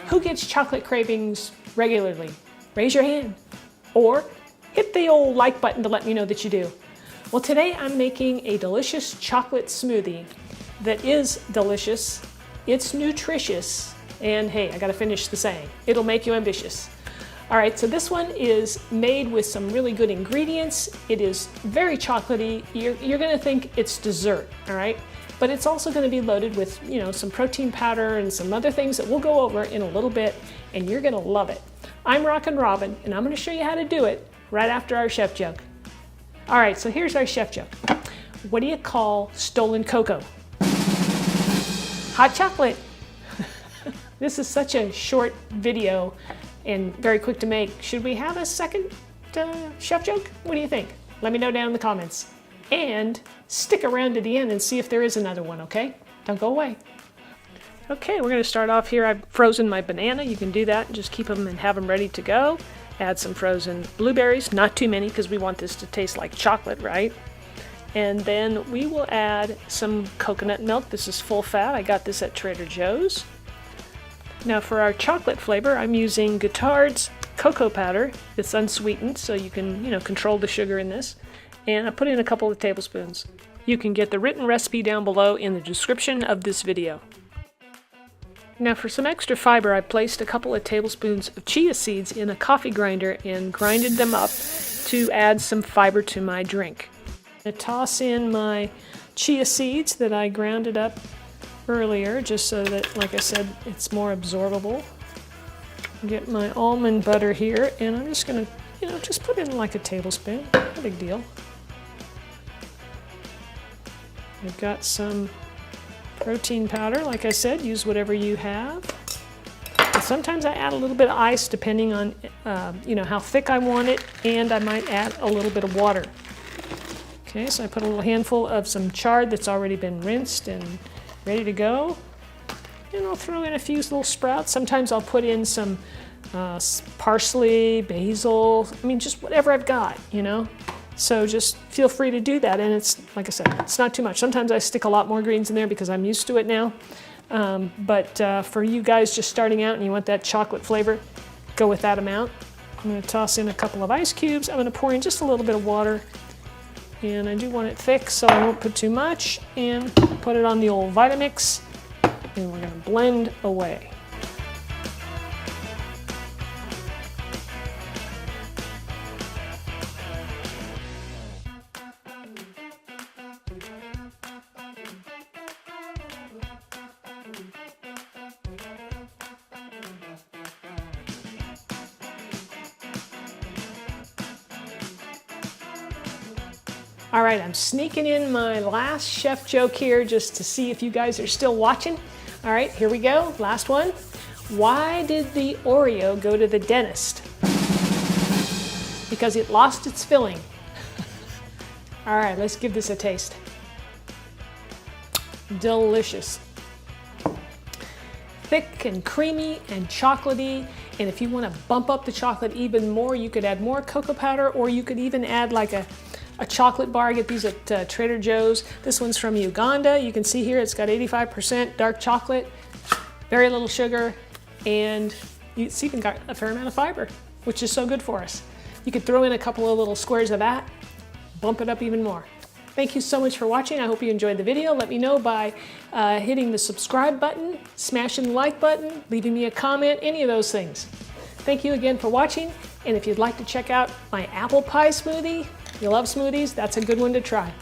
Who gets chocolate cravings regularly? Raise your hand. Or hit the old like button to let me know that you do. Well, today I'm making a delicious chocolate smoothie that is delicious, it's nutritious, and hey, I gotta finish the saying, it'll make you ambitious. All right, so this one is made with some really good ingredients. It is very chocolatey. You're gonna think it's dessert, all right? But it's also gonna be loaded with, some protein powder and some other things that we'll go over in a little bit, and you're gonna love it. I'm Rockin' Robin, and I'm gonna show you how to do it right after our chef joke. All right, so here's our chef joke. What do you call stolen cocoa? Hot chocolate. This is such a short video and very quick to make. Should we have a second chef joke? What do you think? Let me know down in the comments. And stick around to the end and see if there is another one, okay? Don't go away. Okay, we're gonna start off here. I've frozen my banana. You can do that and just keep them and have them ready to go. Add some frozen blueberries, not too many because we want this to taste like chocolate, right? And then we will add some coconut milk. This is full fat. I got this at Trader Joe's. Now for our chocolate flavor, I'm using Guittard's cocoa powder. It's unsweetened, so you can, control the sugar in this. And I put in a couple of tablespoons. You can get the written recipe down below in the description of this video. Now for some extra fiber, I placed a couple of tablespoons of chia seeds in a coffee grinder and grinded them up to add some fiber to my drink. I toss in my chia seeds that I grounded up earlier, just so that, like I said, it's more absorbable. Get my almond butter here, and I'm just gonna, just put in like a tablespoon, no big deal. I've got some protein powder, like I said, use whatever you have. And sometimes I add a little bit of ice depending on, how thick I want it, and I might add a little bit of water. Okay, so I put a little handful of some chard that's already been rinsed and ready to go. And I'll throw in a few little sprouts. Sometimes I'll put in some parsley, basil, just whatever I've got, So just feel free to do that. And it's, like I said, it's not too much. Sometimes I stick a lot more greens in there because I'm used to it now. But for you guys just starting out and you want that chocolate flavor, go with that amount. I'm gonna toss in a couple of ice cubes. I'm gonna pour in just a little bit of water. And I do want it thick, so I won't put too much, and put it on the old Vitamix, and we're gonna blend away. All right, I'm sneaking in my last chef joke here just to see if you guys are still watching. All right, here we go, last one. Why did the Oreo go to the dentist? Because it lost its filling. All right, let's give this a taste. Delicious. Thick and creamy and chocolatey. And if you want to bump up the chocolate even more, you could add more cocoa powder, or you could even add like a chocolate bar. I get these at Trader Joe's. This one's from Uganda. You can see here it's got 85% dark chocolate, very little sugar, and it's even got a fair amount of fiber, which is so good for us. You could throw in a couple of little squares of that, bump it up even more. Thank you so much for watching. I hope you enjoyed the video. Let me know by hitting the subscribe button, smashing the like button, leaving me a comment, any of those things. Thank you again for watching, and if you'd like to check out my apple pie smoothie, you love smoothies, that's a good one to try.